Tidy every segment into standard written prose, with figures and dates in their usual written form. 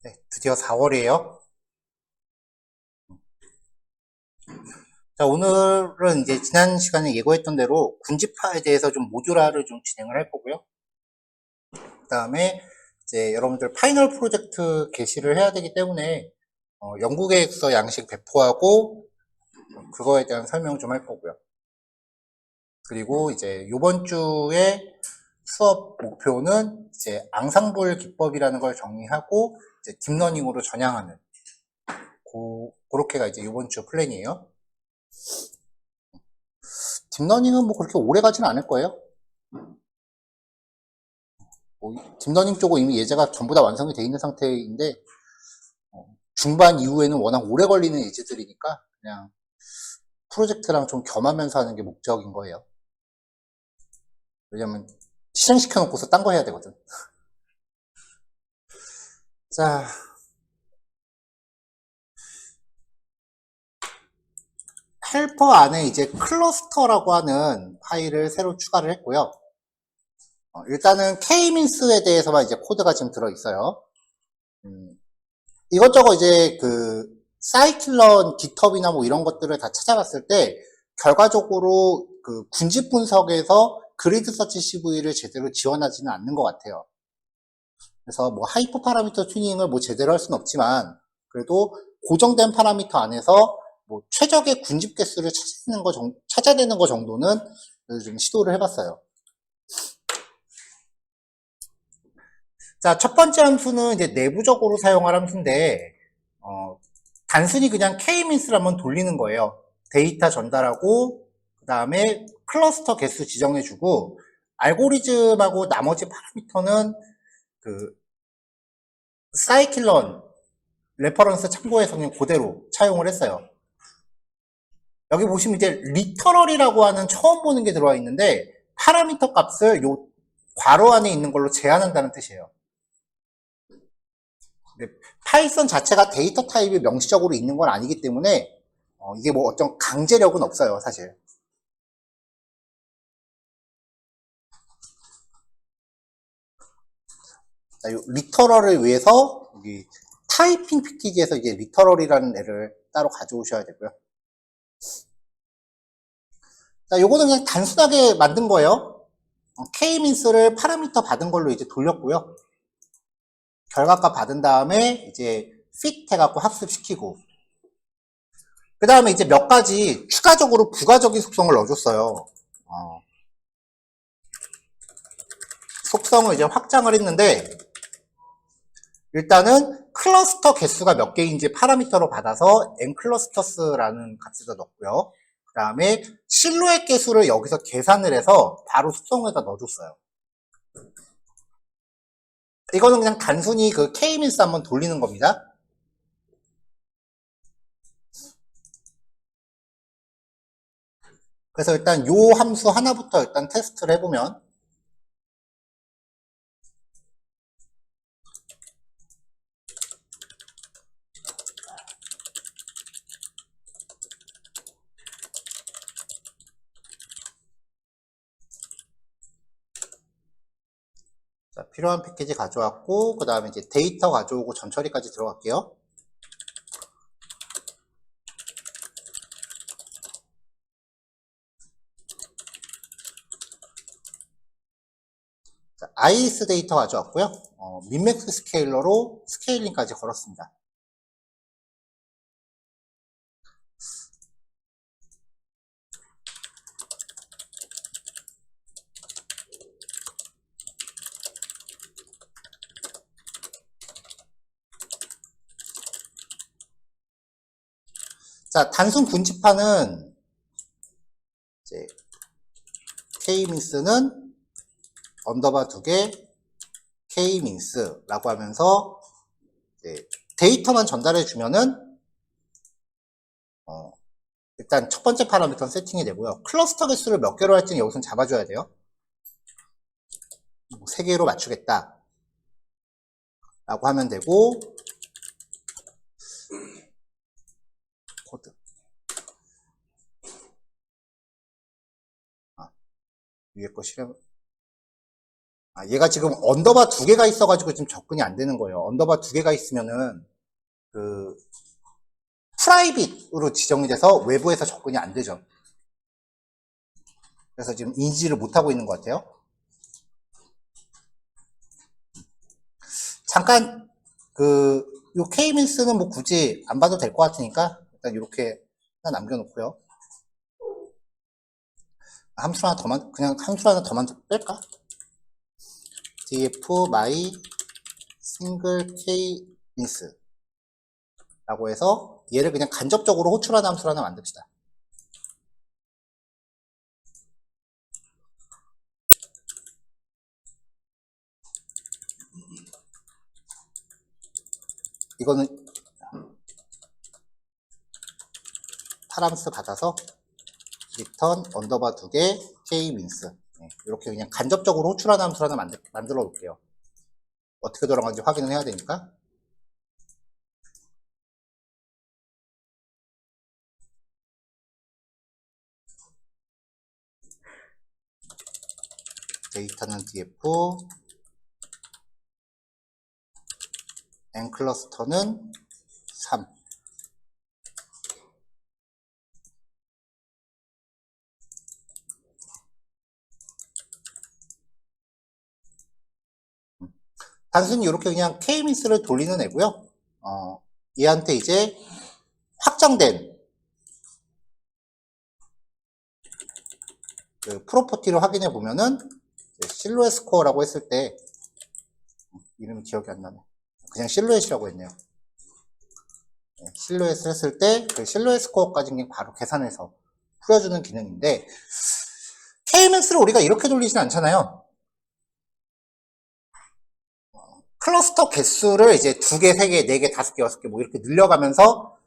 네, 드디어 4월이에요. 자, 오늘은 이제 지난 시간에 예고했던 대로 군집화에 대해서 좀 모듈화를 좀 진행을 할 거고요. 그 다음에 이제 여러분들 파이널 프로젝트 게시를 해야 되기 때문에 연구계획서 양식 배포하고 그거에 대한 설명 좀 할 거고요. 그리고 이제 이번 주에 수업 목표는 이제 앙상블 기법이라는 걸 정리하고 이제 딥러닝으로 전향하는 그렇게가 이제 이번 주 플랜이에요. 딥러닝은 뭐 그렇게 오래 가지는 않을 거예요. 뭐 딥러닝 쪽은 이미 예제가 전부 다 완성이 돼 있는 상태인데 중반 이후에는 워낙 오래 걸리는 예제들이니까 그냥 프로젝트랑 좀 겸하면서 하는 게 목적인 거예요. 왜냐면 실행시켜 놓고서 딴 거 해야 되거든. 자, 헬퍼 안에 이제 클러스터라고 하는 파일을 새로 추가를 했고요. 일단은 K-mins에 대해서만 이제 코드가 지금 들어있어요. 이것저것 이제 그 사이클런, 깃허브나 뭐 이런 것들을 다 찾아봤을 때 결과적으로 그 군집 분석에서 그리드 서치 CV를 제대로 지원하지는 않는 것 같아요. 그래서 뭐 하이퍼 파라미터 튜닝을 뭐 제대로 할 수는 없지만 그래도 고정된 파라미터 안에서 뭐 최적의 군집 개수를 찾아내는 거 정도는 좀 시도를 해봤어요. 자, 첫 번째 함수는 이제 내부적으로 사용할 함수인데 단순히 그냥 K-mins를 한번 돌리는 거예요. 데이터 전달하고 그 다음에 클러스터 개수 지정해주고 알고리즘하고 나머지 파라미터는 그 사이클런 레퍼런스 참고해서 그냥 그대로 차용을 했어요. 여기 보시면 이제 리터럴이라고 하는 처음 보는 게 들어와 있는데 파라미터 값을 요 괄호 안에 있는 걸로 제한한다는 뜻이에요. 파이썬 자체가 데이터 타입이 명시적으로 있는 건 아니기 때문에 이게 뭐 어떤 강제력은 없어요, 사실. 자, 요 리터럴을 위해서 여기 타이핑 패키지에서 이제 리터럴이라는 애를 따로 가져오셔야 되고요. 자, 요거는 그냥 단순하게 만든 거예요. K-mins를 파라미터 받은 걸로 이제 돌렸고요. 결과값 받은 다음에 이제 fit 해갖고 학습시키고 그 다음에 이제 몇 가지 추가적으로 부가적인 속성을 넣어줬어요. 속성을 이제 확장을 했는데 일단은 클러스터 개수가 몇 개인지 파라미터로 받아서 nClusters라는 값에다 넣었고요. 그 다음에 실루엣 개수를 여기서 계산을 해서 바로 속성에다 넣어줬어요. 이거는 그냥 단순히 그 K-min스 한번 돌리는 겁니다. 그래서 일단 요 함수 하나부터 일단 테스트를 해보면 자, 필요한 패키지 가져왔고 그 다음에 이제 데이터 가져오고 전처리까지 들어갈게요. 자, IS 데이터 가져왔고요. 민맥스 스케일러로 스케일링까지 걸었습니다. 자, 단순 군집하는 이제 K-min스는 언더바 2개 K-min스라고 하면서 데이터만 전달해 주면은 일단 첫 번째 파라미터는 세팅이 되고요. 클러스터 개수를 몇 개로 할지는 여기서 잡아줘야 돼요. 3개로 맞추겠다 라고 하면 되고 코드 위에 거 실행 얘가 지금 언더바 두 개가 있어가지고 지금 접근이 안 되는 거예요. 언더바 두 개가 있으면은 그 프라이빗으로 지정이 돼서 외부에서 접근이 안 되죠. 그래서 지금 인지를 못하고 있는 것 같아요. 잠깐 요 K민스는 뭐 굳이 안 봐도 될 것 같으니까 일단 이렇게 하나 남겨놓고요. 함수 하나 더만 그냥 함수 하나 더만 뺄까? df my single K민스 라고 해서 얘를 그냥 간접적으로 호출하는 함수를 하나 만듭시다. 이거는 파람스 받아서 return 언더바 두 개 K민스 이렇게 그냥 간접적으로 호출하는 함수를 하나 만들어 놓을게요. 어떻게 돌아가는지 확인을 해야 되니까. 데이터는 df n 클러스터는 3 단순히 이렇게 그냥 K민스를 돌리는 애고요. 얘한테 이제 확정된 그 프로퍼티를 확인해 보면은 실루엣 스코어라고 했을 때 이름이 기억이 안 나네. 그냥 실루엣이라고 했네요. 실루엣을 했을 때 그 실루엣 스코어까지 그냥 바로 계산해서 풀어주는 기능인데 K민스를 우리가 이렇게 돌리진 않잖아요. 클러스터 개수를 이제 2개, 3개, 4개, 5개, 6개 뭐 이렇게 늘려가면서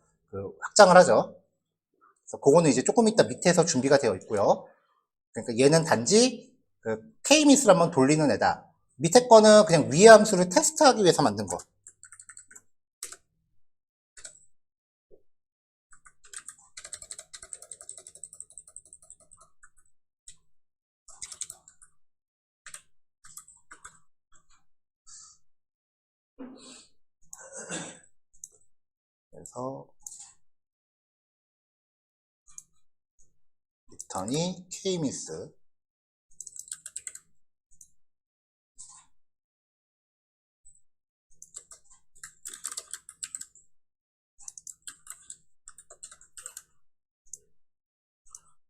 확장을 하죠. 그래서 그거는 이제 조금 이따 밑에서 준비가 되어 있고요. 그러니까 얘는 단지 K민스를 한번 돌리는 애다. 밑에 거는 그냥 위의 함수를 테스트하기 위해서 만든 거. 그래서 리턴이 K민스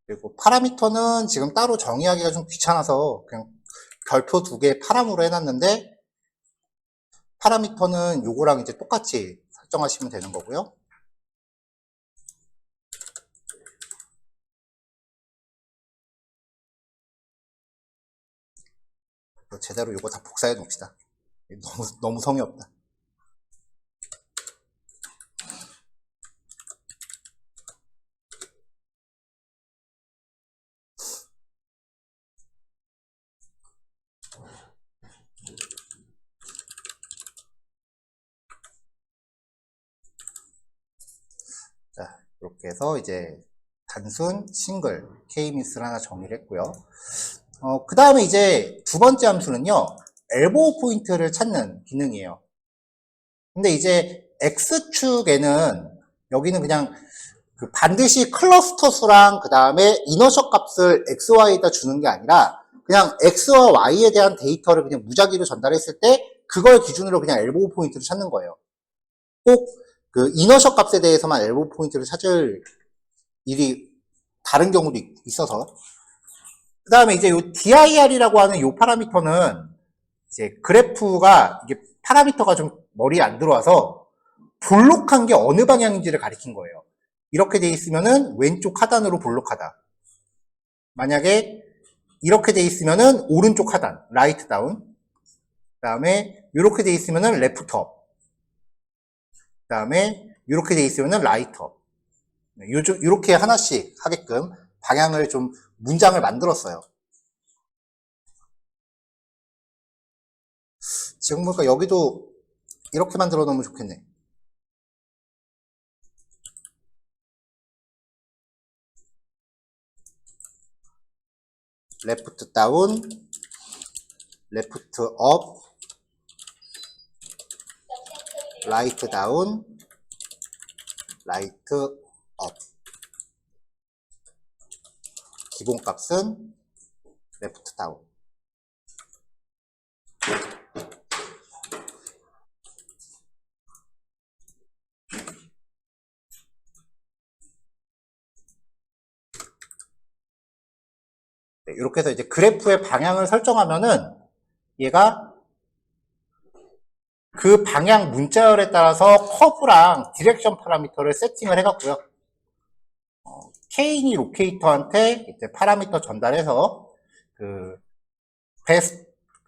그리고 파라미터는 지금 따로 정의하기가 좀 귀찮아서 그냥 별표 2개 파람으로 해놨는데 파라미터는 요거랑 이제 똑같이 설정하시면 되는 거고요. 제대로 요거 다 복사해 놓읍시다. 너무 성의 없다. 자, 이렇게 해서 이제 단순 싱글 K민스를 하나 정의를 했고요. 그 다음에 이제 두 번째 함수는요, 엘보우 포인트를 찾는 기능이에요. 근데 이제 X축에는 여기는 그냥 반드시 클러스터 수랑 그 다음에 이너셜 값을 XY에다 주는 게 아니라 그냥 X와 Y에 대한 데이터를 그냥 무작위로 전달했을 때 그걸 기준으로 그냥 엘보우 포인트를 찾는 거예요. 꼭 그 이너셜 값에 대해서만 엘보우 포인트를 찾을 일이 다른 경우도 있어서 그 다음에 이제 요 DIR이라고 하는 요 파라미터는 이제 그래프가 이게 파라미터가 좀 머리에 안 들어와서 볼록한 게 어느 방향인지를 가리킨 거예요. 이렇게 돼 있으면은 왼쪽 하단으로 볼록하다. 만약에 이렇게 돼 있으면은 오른쪽 하단, 라이트 다운. 그 다음에 이렇게 돼 있으면은 레프트 업. 그 다음에 이렇게 돼 있으면은 라이트 업. 이렇게 하나씩 하게끔 방향을 좀 문장을 만들었어요. 지금 보니까 여기도 이렇게 만들어 놓으면 좋겠네. 레프트 다운, left up, right down, right up. 기본값은 left down. 네, 이렇게 해서 이제 그래프의 방향을 설정하면은 얘가 그 방향 문자열에 따라서 커브랑 디렉션 파라미터를 세팅을 해갖고요. 케인이 로케이터한테 이제 파라미터 전달해서 그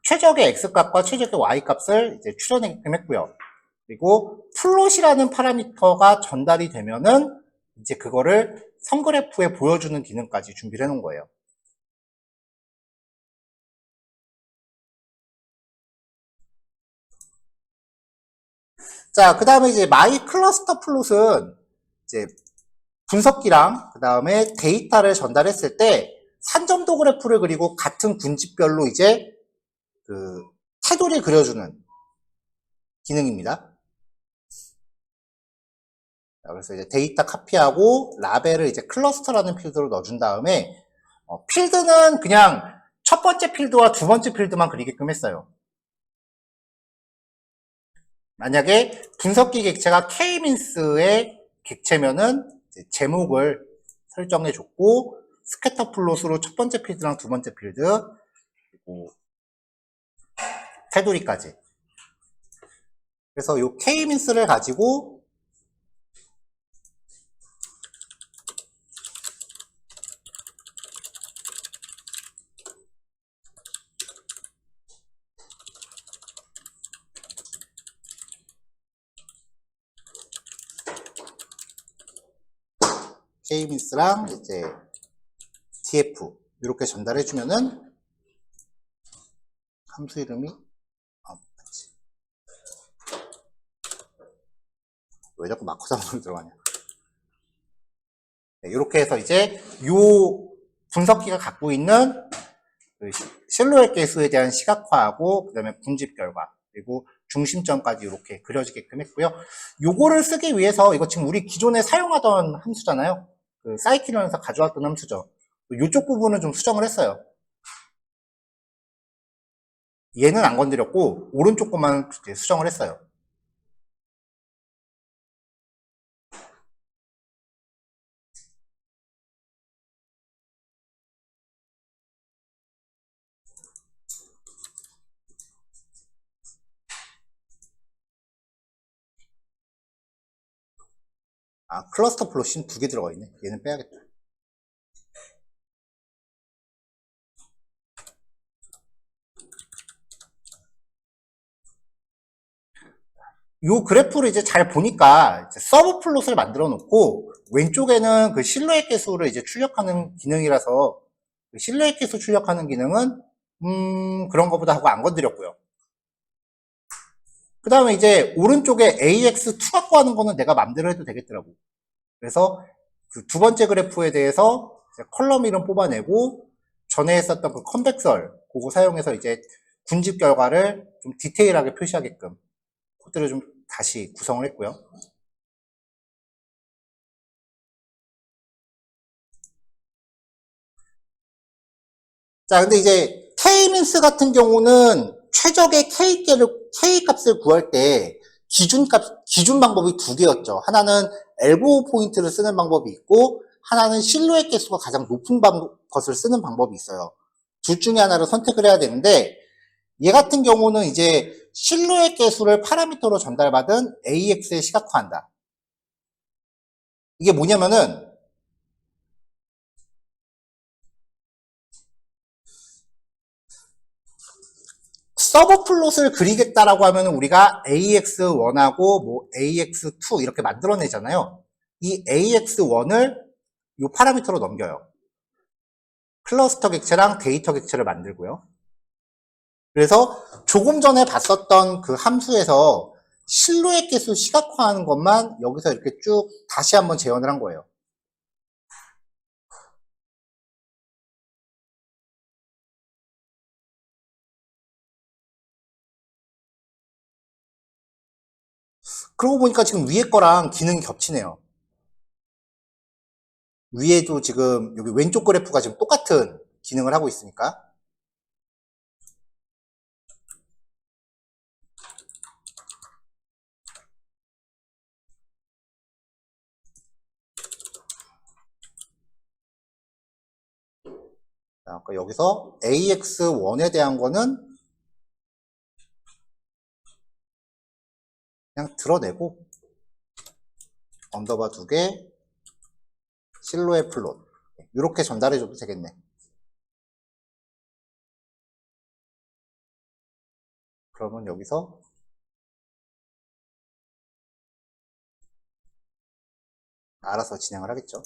최적의 x값과 최적의 y값을 이제 추려내게끔 했고요. 그리고 플롯이라는 파라미터가 전달이 되면은 이제 그거를 선그래프에 보여주는 기능까지 준비를 해놓은 거예요. 자, 그 다음에 이제 마이 클러스터 플롯은 이제 분석기랑 그 다음에 데이터를 전달했을 때 산점도 그래프를 그리고 같은 군집별로 이제 그 테두리 그려주는 기능입니다. 자, 그래서 이제 데이터 카피하고 라벨을 이제 클러스터라는 필드로 넣어준 다음에 필드는 그냥 첫 번째 필드와 두 번째 필드만 그리게끔 했어요. 만약에 분석기 객체가 K-mins의 객체면은 제목을 설정해 줬고 스캐터 플롯으로 첫 번째 필드랑 두 번째 필드 그리고 테두리까지. 그래서 이 K-mins를 가지고 K-mins랑 이제 TF 이렇게 전달해 주면은 함수 이름이 왜 자꾸 마커 장소로 들어가냐. 네, 이렇게 해서 이제 요 분석기가 갖고 있는 그 실루엣 개수에 대한 시각화하고 그다음에 분집 결과 그리고 중심점까지 이렇게 그려지게끔 했고요. 요거를 쓰기 위해서 이거 지금 우리 기존에 사용하던 함수잖아요. 그 사이클론에서 가져왔던 함수죠. 요쪽 부분은 좀 수정을 했어요. 얘는 안 건드렸고 오른쪽 것만 수정을 했어요. 아, 클러스터 플롯이 2개 들어가 있네. 얘는 빼야겠다. 요 그래프를 이제 잘 보니까 이제 서브 플롯을 만들어 놓고 왼쪽에는 그 실루엣 개수를 이제 출력하는 기능이라서 그 실루엣 개수 출력하는 기능은 그런 것보다 하고 안 건드렸고요. 그 다음에 이제 오른쪽에 AX2 갖고 하는 거는 내가 맘대로 해도 되겠더라고. 그래서 그 두 번째 그래프에 대해서 컬럼 이름 뽑아내고 전에 했었던 그 컨벡설 그거 사용해서 이제 군집 결과를 좀 디테일하게 표시하게끔 코드를 좀 다시 구성을 했고요. 자, 근데 이제 K-min스 같은 경우는 최적의 K 값을 구할 때 기준 방법이 2개였죠. 하나는 엘보우 포인트를 쓰는 방법이 있고, 하나는 실루엣 개수가 가장 높은 것을 쓰는 방법이 있어요. 둘 중에 하나를 선택을 해야 되는데, 얘 같은 경우는 이제 실루엣 개수를 파라미터로 전달받은 AX에 시각화한다. 이게 뭐냐면은, 서브 플롯을 그리겠다라고 하면 우리가 AX1하고 뭐 AX2 이렇게 만들어내잖아요. 이 AX1을 이 파라미터로 넘겨요. 클러스터 객체랑 데이터 객체를 만들고요. 그래서 조금 전에 봤었던 그 함수에서 실루엣 개수 시각화하는 것만 여기서 이렇게 쭉 다시 한번 재현을 한 거예요. 그러고 보니까 지금 위에 거랑 기능이 겹치네요. 위에도 지금 여기 왼쪽 그래프가 지금 똑같은 기능을 하고 있으니까. 자, 그러니까 여기서 AX1에 대한 거는 그냥 드러내고 언더바 2개 실로의 플롯 이렇게 전달해줘도 되겠네. 그러면 여기서 알아서 진행을 하겠죠.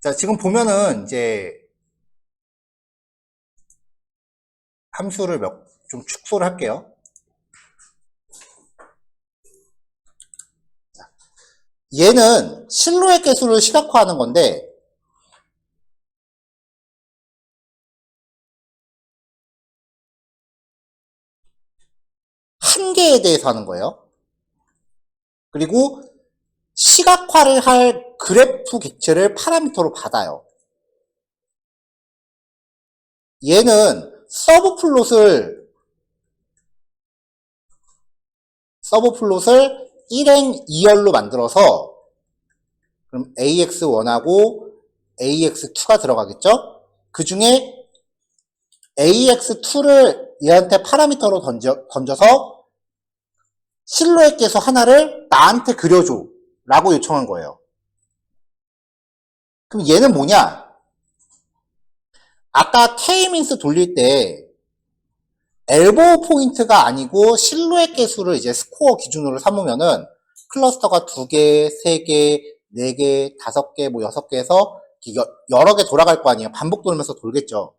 자, 지금 보면은 이제 함수를 좀 축소를 할게요. 자, 얘는 실루엣 개수를 시각화하는 건데 한 개에 대해서 하는 거예요. 그리고 시각화를 할 그래프 객체를 파라미터로 받아요. 얘는 서브 플롯을 1행 2열로 만들어서 그럼 AX1하고 AX2가 들어가겠죠? 그 중에 AX2를 얘한테 파라미터로 던져서 실루엣 개수 하나를 나한테 그려줘 라고 요청한 거예요. 그럼 얘는 뭐냐? 아까 K-민스 돌릴 때 엘보우 포인트가 아니고 실루엣 개수를 이제 스코어 기준으로 삼으면은 클러스터가 2개, 3개, 4개, 5개, 뭐 6개 해서 여러 개 돌아갈 거 아니에요. 반복 돌면서 돌겠죠.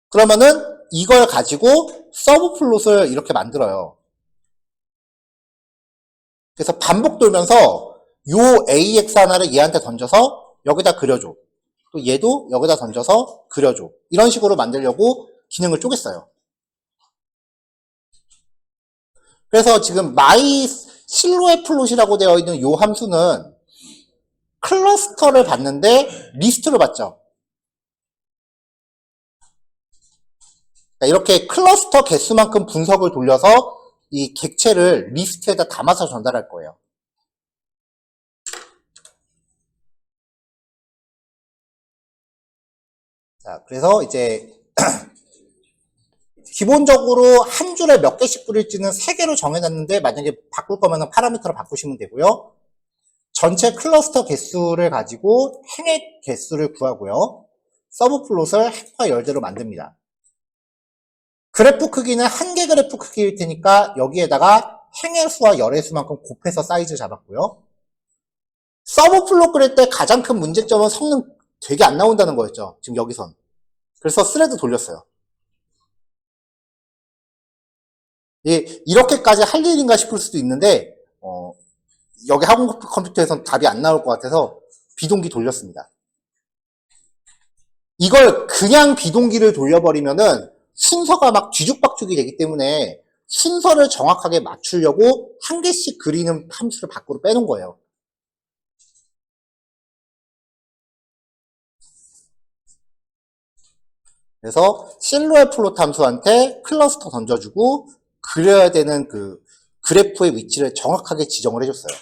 그러면은 이걸 가지고 서브 플롯을 이렇게 만들어요. 그래서 반복 돌면서 요 AX 하나를 얘한테 던져서 여기다 그려줘. 또 얘도 여기다 던져서 그려줘. 이런 식으로 만들려고 기능을 쪼갰어요. 그래서 지금 my 실루엣 플롯이라고 되어 있는 요 함수는 클러스터를 봤는데 리스트를 봤죠. 이렇게 클러스터 개수만큼 분석을 돌려서 이 객체를 리스트에다 담아서 전달할 거예요. 자, 그래서 이제 기본적으로 한 줄에 몇 개씩 뿌릴지는 3개로 정해놨는데 만약에 바꿀 거면 파라미터로 바꾸시면 되고요. 전체 클러스터 개수를 가지고 행의 개수를 구하고요. 서브 플롯을 행과 열대로 만듭니다. 그래프 크기는 한 개 그래프 크기일 테니까 여기에다가 행의 수와 열의 수만큼 곱해서 사이즈 잡았고요. 서브 플롯 그릴 때 가장 큰 문제점은 성능 되게 안 나온다는 거였죠. 지금 여기선. 그래서 스레드 돌렸어요. 이렇게까지 할 일인가 싶을 수도 있는데 여기 학원 컴퓨터에선 답이 안 나올 것 같아서 비동기 돌렸습니다. 이걸 그냥 비동기를 돌려버리면은 순서가 막 뒤죽박죽이 되기 때문에 순서를 정확하게 맞추려고 한 개씩 그리는 함수를 밖으로 빼놓은 거예요. 그래서 실루엣 플롯 함수한테 클러스터 던져주고 그려야 되는 그 그래프의 위치를 정확하게 지정을 해줬어요.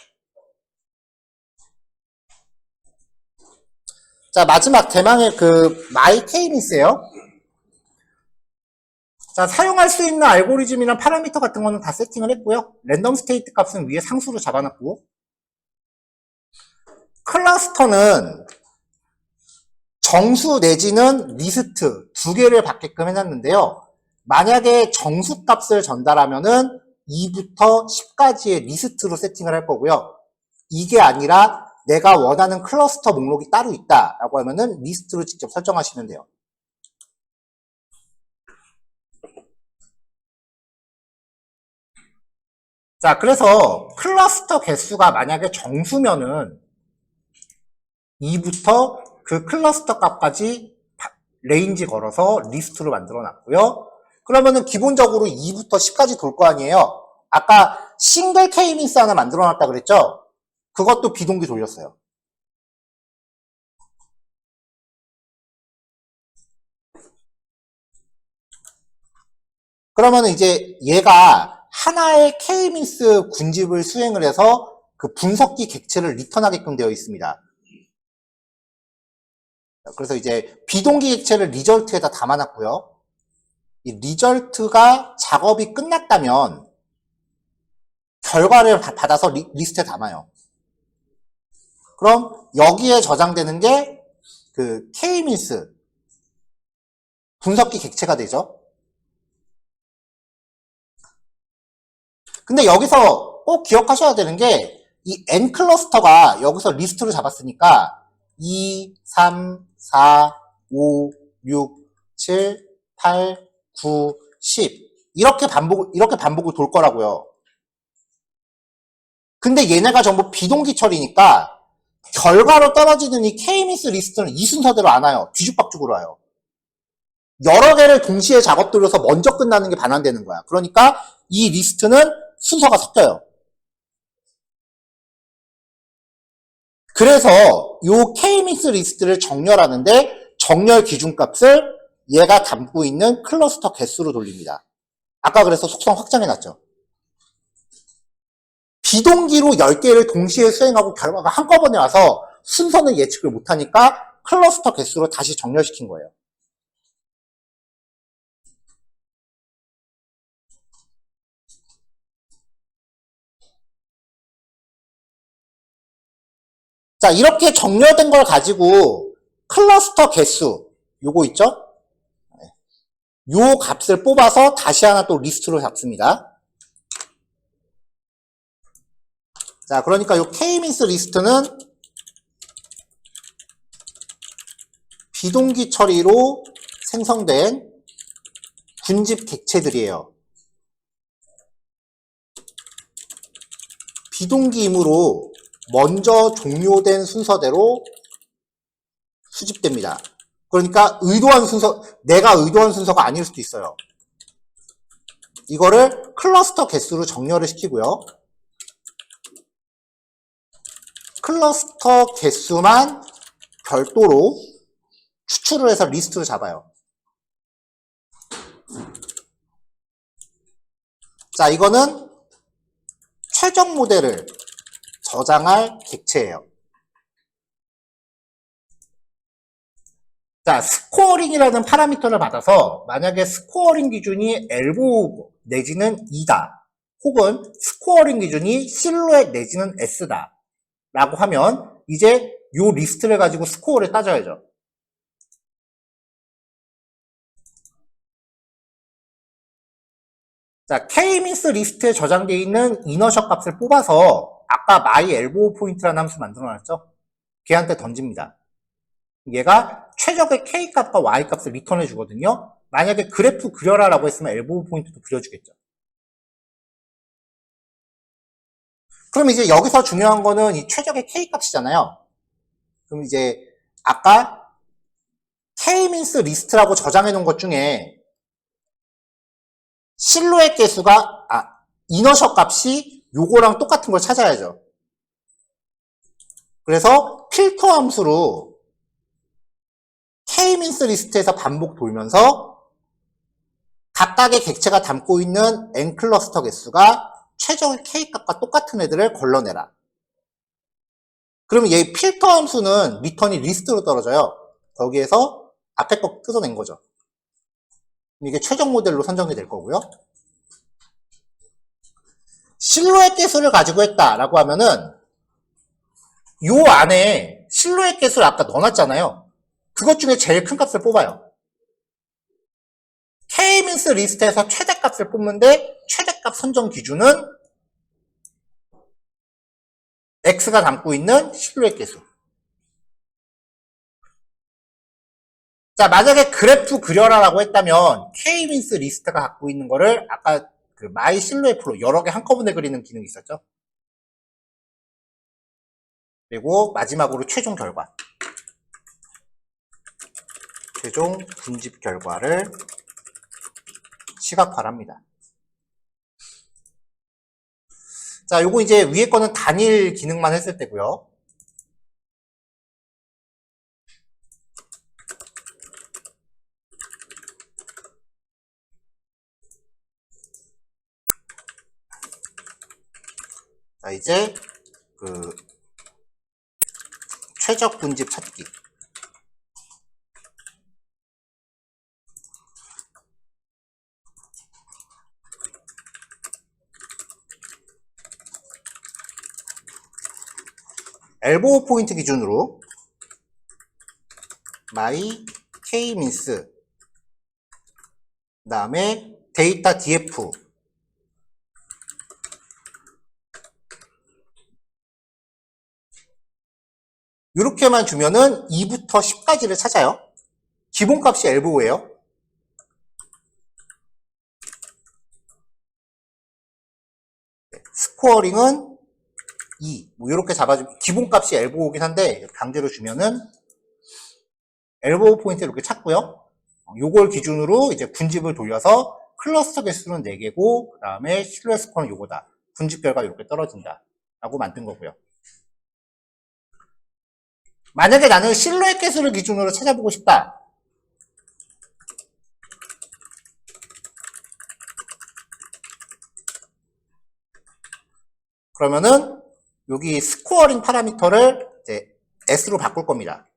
자, 마지막 대망의 그 마이 K-민스예요. 자, 사용할 수 있는 알고리즘이나 파라미터 같은 거는 다 세팅을 했고요. 랜덤 스테이트 값은 위에 상수로 잡아놨고, 클러스터는 정수 내지는 리스트 2개를 받게끔 해놨는데요. 만약에 정수 값을 전달하면은 2부터 10까지의 리스트로 세팅을 할 거고요. 이게 아니라 내가 원하는 클러스터 목록이 따로 있다라고 하면은 리스트로 직접 설정하시면 돼요. 자, 그래서 클러스터 개수가 만약에 정수면은 2부터 그 클러스터 값까지 레인지 걸어서 리스트로 만들어 놨고요. 그러면은 기본적으로 2부터 10까지 돌 거 아니에요. 아까 싱글 K-민스 하나 만들어 놨다 그랬죠? 그것도 비동기 돌렸어요. 그러면은 이제 얘가 하나의 K-민스 군집을 수행을 해서 그 분석기 객체를 리턴하게끔 되어 있습니다. 그래서 이제 비동기 객체를 리절트에다 담아놨고요. 이 리절트가 작업이 끝났다면 결과를 받아서 리스트에 담아요. 그럼 여기에 저장되는 게 그 K-민스 분석기 객체가 되죠. 근데 여기서 꼭 기억하셔야 되는 게 이 N 클러스터가 여기서 리스트로 잡았으니까 2, 3, 4, 5, 6, 7, 8, 9, 10 이렇게 반복을 돌 거라고요. 근데 얘네가 전부 비동기 처리니까 결과로 떨어지는 이 K-민스 리스트는 이 순서대로 안 와요. 뒤죽박죽으로 와요. 여러 개를 동시에 작업 돌려서 먼저 끝나는 게 반환되는 거야. 그러니까 이 리스트는 순서가 섞여요. 그래서 이 K-민스 리스트를 정렬하는데 정렬 기준값을 얘가 담고 있는 클러스터 개수로 돌립니다. 아까 그래서 속성 확장해놨죠. 비동기로 10개를 동시에 수행하고 결과가 한꺼번에 와서 순서는 예측을 못하니까 클러스터 개수로 다시 정렬시킨 거예요. 자, 이렇게 정렬된 걸 가지고 클러스터 개수 요거 있죠? 요 값을 뽑아서 다시 하나 또 리스트로 잡습니다. 자, 그러니까 요 K-민스 리스트는 비동기 처리로 생성된 군집 객체들이에요. 비동기이므로 먼저 종료된 순서대로 수집됩니다. 그러니까 의도한 순서, 내가 의도한 순서가 아닐 수도 있어요. 이거를 클러스터 개수로 정렬을 시키고요. 클러스터 개수만 별도로 추출을 해서 리스트로 잡아요. 자, 이거는 최종 모델을 저장할 객체예요. 자, 스코어링이라는 파라미터를 받아서 만약에 스코어링 기준이 엘보우 내지는 E다. 혹은 스코어링 기준이 실루엣 내지는 S다. 라고 하면 이제 요 리스트를 가지고 스코어를 따져야죠. 자, K-민스 리스트에 저장되어 있는 이너셜 값을 뽑아서 아까 myElbow 포인트라는 함수 만들어놨죠? 걔한테 던집니다. 얘가 최적의 K 값과 Y 값을 리턴해 주거든요. 만약에 그래프 그려라 라고 했으면 엘보우 포인트도 그려주겠죠. 그럼 이제 여기서 중요한 거는 이 최적의 K 값이잖아요. 그럼 이제 아까 K-민스 리스트라고 저장해 놓은 것 중에 실루엣 개수가 이너셜 값이 요거랑 똑같은 걸 찾아야죠. 그래서 필터 함수로 K-민스 리스트에서 반복 돌면서 각각의 객체가 담고 있는 N 클러스터 개수가 최적의 K 값과 똑같은 애들을 걸러내라. 그러면 얘 필터 함수는 리턴이 리스트로 떨어져요. 거기에서 앞에 거 뜯어낸 거죠. 이게 최종 모델로 선정이 될 거고요. 실루엣 개수를 가지고 했다라고 하면은 요 안에 실루엣 개수를 아까 넣어놨잖아요. 그것 중에 제일 큰 값을 뽑아요. K-민스 리스트에서 최대값을 뽑는데 최대값 선정 기준은 X가 담고 있는 실루엣 개수. 자, 만약에 그래프 그려라라고 했다면 K-민스 리스트가 갖고 있는 거를 아까 그 마이 실루엣으로 여러 개 한꺼번에 그리는 기능이 있었죠. 그리고 마지막으로 최종 결과. 최종 분집 결과를 시각화합니다. 자, 요거 이제 위에 거는 단일 기능만 했을 때고요. 자, 이제 그 최적 분집 찾기. 엘보우 포인트 기준으로 my k-means 그 다음에 데이터 df 이렇게만 주면은 2부터 10까지를 찾아요. 기본값이 엘보우예요. 스코어링은 2, 뭐 이렇게 잡아주면 기본값이 엘보우긴 한데 강제로 주면은 엘보우 포인트 이렇게 찾고요. 요걸 기준으로 이제 군집을 돌려서 클러스터 개수는 4개고 그 다음에 실루엣 스코어는 요거다. 군집 결과 이렇게 떨어진다 라고 만든 거고요. 만약에 나는 실루엣 개수를 기준으로 찾아보고 싶다. 그러면은 여기 스코어링 파라미터를 이제 S로 바꿀 겁니다.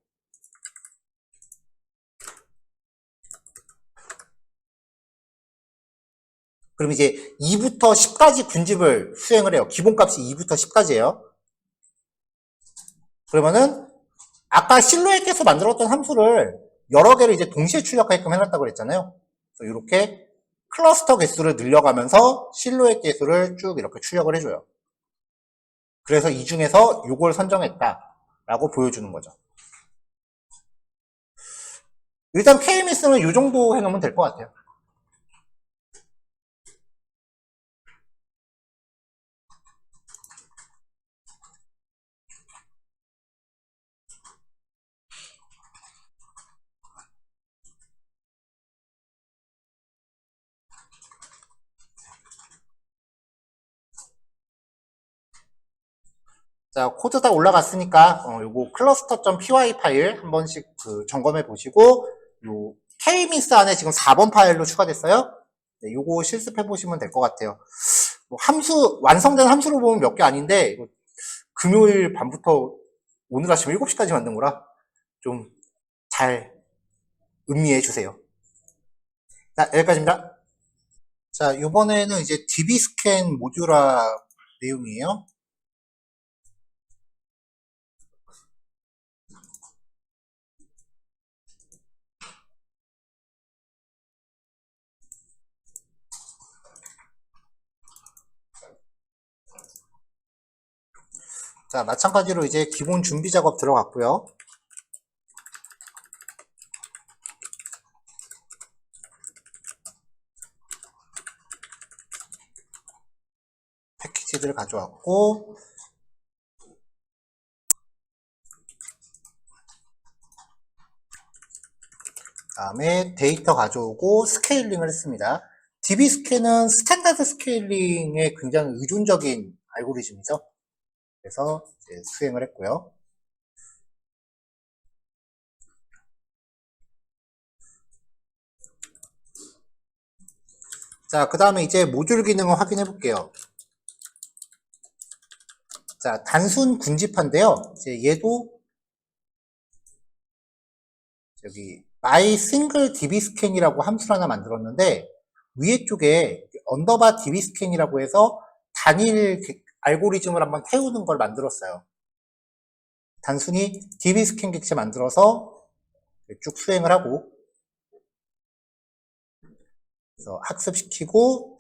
그럼 이제 2부터 10까지 군집을 수행을 해요. 기본값이 2부터 10까지예요. 그러면은 아까 실루엣에서 만들었던 함수를 여러 개를 이제 동시에 출력하게끔 해놨다고 그랬잖아요. 그래서 이렇게 클러스터 개수를 늘려가면서 실루엣 개수를 쭉 이렇게 출력을 해줘요. 그래서 이 중에서 요걸 선정했다라고 보여주는 거죠. 일단 KMS는 요 정도 해놓으면 될 것 같아요. 자, 코드 다 올라갔으니까 요거 cluster.py 파일 한 번씩 그 점검해 보시고 요 KMIS 안에 지금 4번 파일로 추가됐어요. 네, 요거 실습해 보시면 될 것 같아요. 뭐 함수 완성된 함수로 보면 몇 개 아닌데 이거 금요일 밤부터 오늘 아침 7시까지 만든 거라 좀 잘 음미해 주세요. 자, 여기까지입니다. 자, 이번에는 이제 DB 스캔 모듈화 내용이에요. 자, 마찬가지로 이제 기본 준비 작업 들어갔고요. 패키지들 가져왔고, 다음에 데이터 가져오고 스케일링을 했습니다. DB 스캔은 스탠다드 스케일링에 굉장히 의존적인 알고리즘이죠. 그래서 이제 수행을 했고요. 자, 그 다음에 이제 모듈 기능을 확인해 볼게요. 자, 단순 군집한데요. 이제 얘도 여기 my single db scan이라고 함수를 하나 만들었는데 위에 쪽에 언더바 db scan이라고 해서 단일 알고리즘을 한번 태우는 걸 만들었어요. 단순히 db scan 객체 만들어서 쭉 수행을 하고 그래서 학습시키고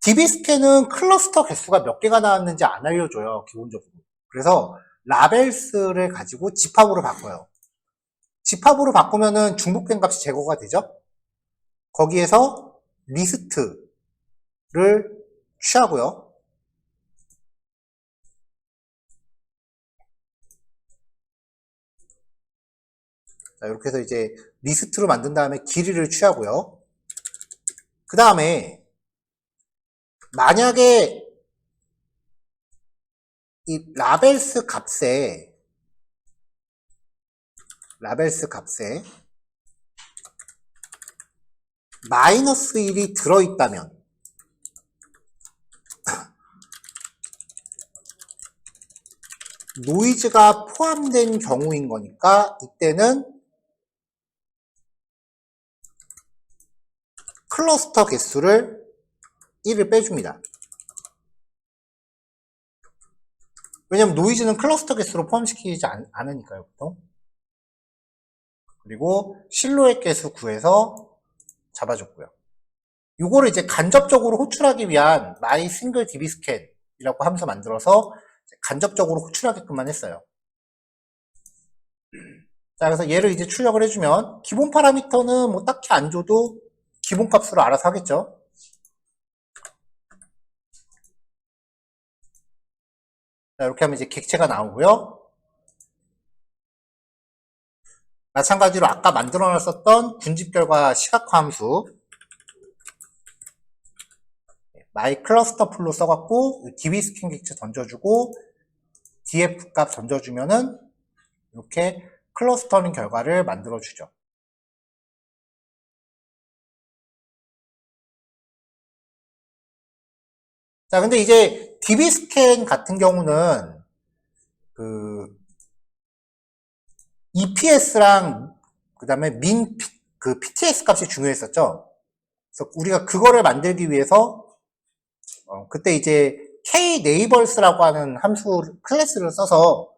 db scan은 클러스터 개수가 몇 개가 나왔는지 안 알려줘요. 기본적으로. 그래서 라벨스를 가지고 집합으로 바꿔요. 집합으로 바꾸면은 중복된 값이 제거가 되죠. 거기에서 리스트를 취하고요. 자, 이렇게 해서 이제 리스트로 만든 다음에 길이를 취하고요. 그 다음에 만약에 이 라벨스 값에 마이너스 1이 들어있다면 노이즈가 포함된 경우인 거니까 이때는 클러스터 개수를 1을 빼줍니다. 왜냐면 노이즈는 클러스터 개수로 포함시키지 않으니까요, 보통. 그리고 실루엣 개수 구해서 잡아줬고요. 요거를 이제 간접적으로 호출하기 위한 my single db scan이라고 하면서 만들어서 간접적으로 호출하게끔만 했어요. 자, 그래서 얘를 이제 출력을 해주면 기본 파라미터는 뭐 딱히 안 줘도 기본 값으로 알아서 하겠죠. 자, 이렇게 하면 이제 객체가 나오고요. 마찬가지로 아까 만들어 놨었던 군집 결과 시각화 함수 my cluster 풀로 써갖고 db 스캔 객체 던져주고 df 값 던져주면은 이렇게 클러스터링 결과를 만들어주죠. 자, 근데 이제 db 스캔 같은 경우는 그 EPS랑 그 다음에 그 PTS 값이 중요했었죠. 그래서 우리가 그거를 만들기 위해서 그때 이제 K-neighbors라고 하는 함수 클래스를 써서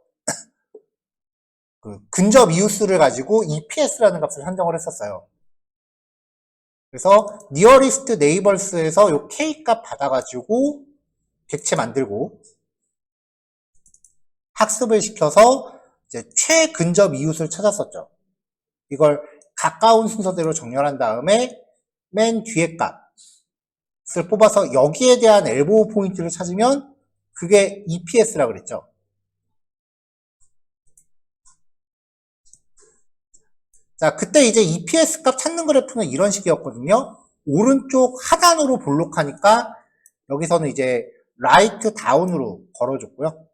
그 근접 이웃수를 가지고 EPS라는 값을 산정을 했었어요. 그래서 nearest neighbors에서 요 K 값 받아가지고 객체 만들고 학습을 시켜서 이제 최근접 이웃을 찾았었죠. 이걸 가까운 순서대로 정렬한 다음에 맨 뒤에 값을 뽑아서 여기에 대한 엘보우 포인트를 찾으면 그게 EPS라고 그랬죠. 자, 그때 이제 EPS 값 찾는 그래프는 이런 식이었거든요. 오른쪽 하단으로 볼록하니까 여기서는 이제 라이트 다운으로 걸어줬고요.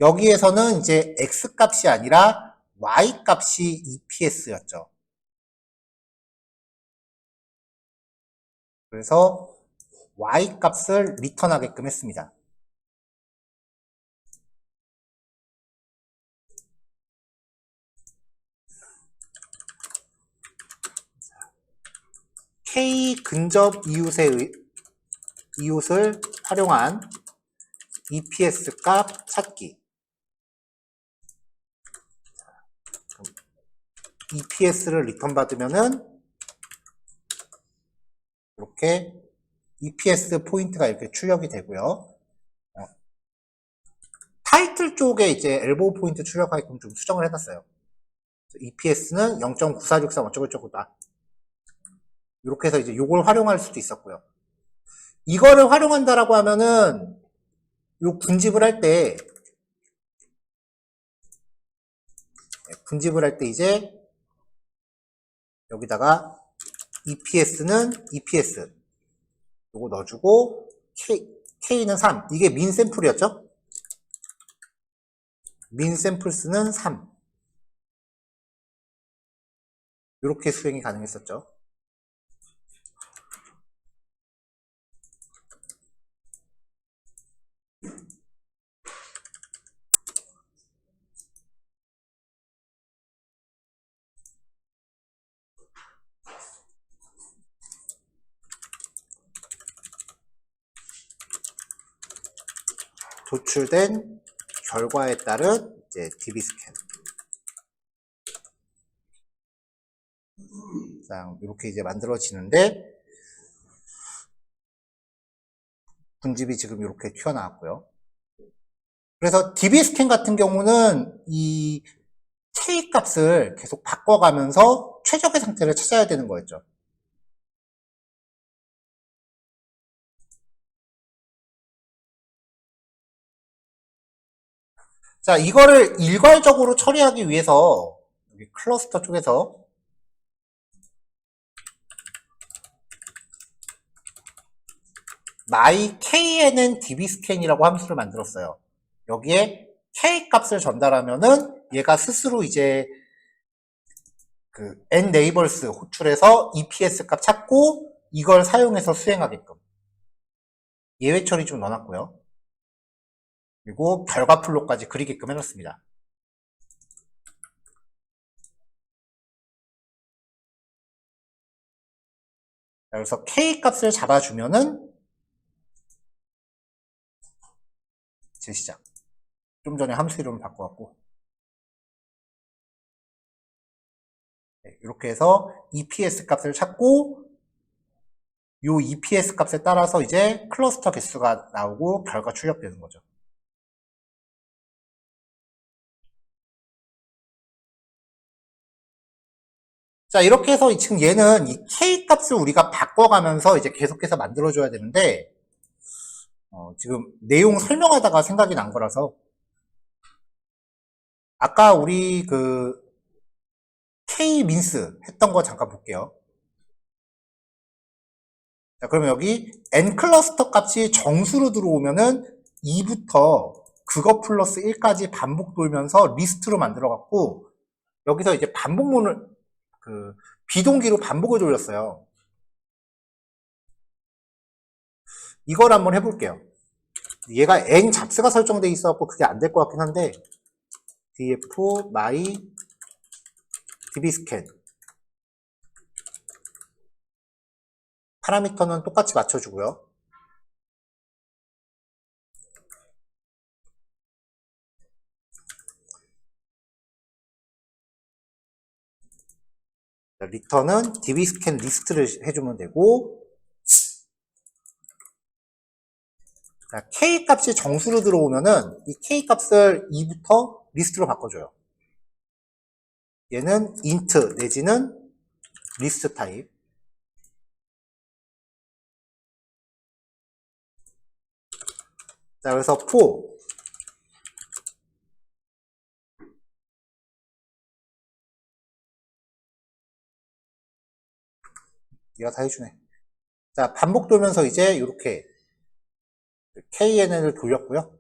여기에서는 이제 X 값이 아니라 Y 값이 EPS였죠. 그래서 Y 값을 리턴하게끔 했습니다. K 근접 이웃을 활용한 EPS 값 찾기. EPS를 리턴 받으면은 이렇게 EPS 포인트가 이렇게 출력이 되고요. 타이틀 쪽에 이제 엘보우 포인트 출력하게끔 좀 수정을 해놨어요. EPS는 0.9463 어쩌고저쩌고다. 이렇게 해서 이제 요걸 활용할 수도 있었고요. 이거를 활용한다라고 하면은 요 군집을 할 때 이제 여기다가 EPS는 EPS 요거 넣어주고 K는 3 이게 민 샘플이었죠? 민 샘플스는 3 이렇게 수행이 가능했었죠. 도출된 결과에 따른 이제 DB 스캔. 자, 이렇게 이제 만들어지는데 군집이 지금 이렇게 튀어나왔고요. 그래서 DB 스캔 같은 경우는 이 K 값을 계속 바꿔가면서 최적의 상태를 찾아야 되는 거였죠. 자, 이거를 일괄적으로 처리하기 위해서 여기 클러스터 쪽에서 myKNN dbscan이라고 함수를 만들었어요. 여기에 K 값을 전달하면은 얘가 스스로 이제 그 neighbors 호출해서 EPS 값 찾고 이걸 사용해서 수행하게끔 예외 처리 좀 넣어놨고요. 그리고 결과 플로까지 그리게끔 해놨습니다. 그래서 K 값을 잡아주면은 재시작. 좀 전에 함수 이름을 바꿔갖고 네, 이렇게 해서 EPS 값을 찾고 요 EPS 값에 따라서 이제 클러스터 개수가 나오고 결과 출력되는 거죠. 자, 이렇게 해서 지금 얘는 이 K 값을 우리가 바꿔가면서 이제 계속해서 만들어줘야 되는데, 지금 내용 설명하다가 생각이 난 거라서, 아까 우리 그 K 민스 했던 거 잠깐 볼게요. 자, 그러면 여기 N 클러스터 값이 정수로 들어오면은 2부터 그거 플러스 1까지 반복 돌면서 리스트로 만들어갖고, 여기서 이제 반복문을, 비동기로 반복을 돌렸어요. 이걸 한번 해볼게요. 얘가 n 잡스가 설정돼 있어갖고 그게 안 될 것 같긴 한데 df my dbscan 파라미터는 똑같이 맞춰주고요. 리턴은 dbscan 리스트를 해주면 되고, 자, K 값이 정수로 들어오면은 이 K 값을 2부터 리스트로 바꿔줘요. 얘는 int 내지는 리스트 타입. 자, 그래서 for 얘가 다 해주네. 자, 반복 돌면서 이제 이렇게 KNN을 돌렸고요.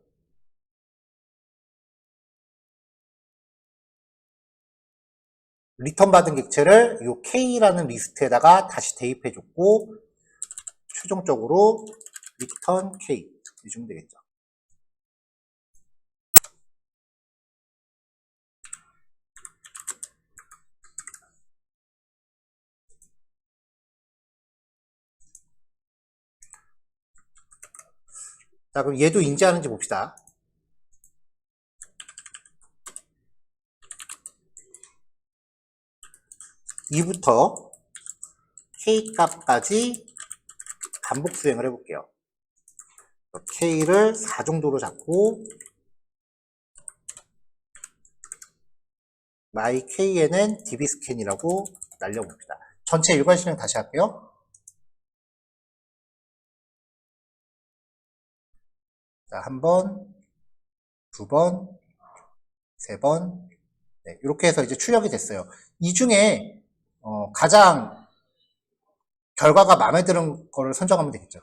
리턴 받은 객체를 이 K라는 리스트에다가 다시 대입해줬고, 최종적으로 리턴 K 해주면 되겠죠. 자, 그럼 얘도 인지하는지 봅시다. 이부터 K 값까지 반복 수행을 해볼게요. K를 4 정도로 잡고 myKNN dbscan이라고 날려봅니다. 전체 일괄 실행 다시 할게요. 자, 한 번, 두 번, 세 번, 네, 이렇게 해서 이제 출력이 됐어요. 이 중에 가장 결과가 마음에 드는 거를 선정하면 되겠죠.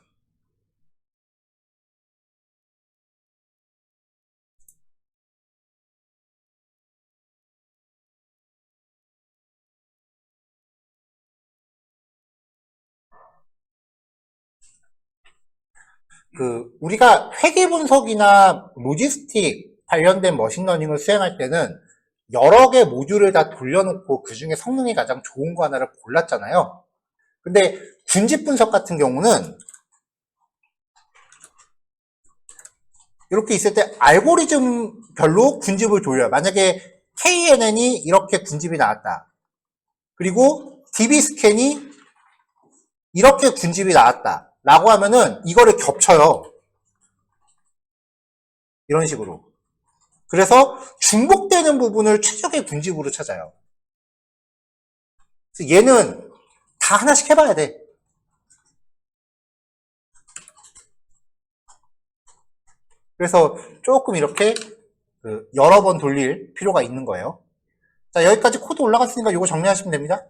우리가 회계 분석이나 로지스틱 관련된 머신러닝을 수행할 때는 여러 개 모듈을 다 돌려놓고 그 중에 성능이 가장 좋은 거 하나를 골랐잖아요. 근데 군집 분석 같은 경우는 이렇게 있을 때 알고리즘별로 군집을 돌려요. 만약에 KNN이 이렇게 군집이 나왔다. 그리고 DB스캔이 이렇게 군집이 나왔다. 라고 하면은 이거를 겹쳐요. 이런 식으로. 그래서 중복되는 부분을 최적의 군집으로 찾아요. 그래서 얘는 다 하나씩 해봐야 돼. 그래서 조금 이렇게 여러 번 돌릴 필요가 있는 거예요. 자, 여기까지 코드 올라갔으니까 이거 정리하시면 됩니다.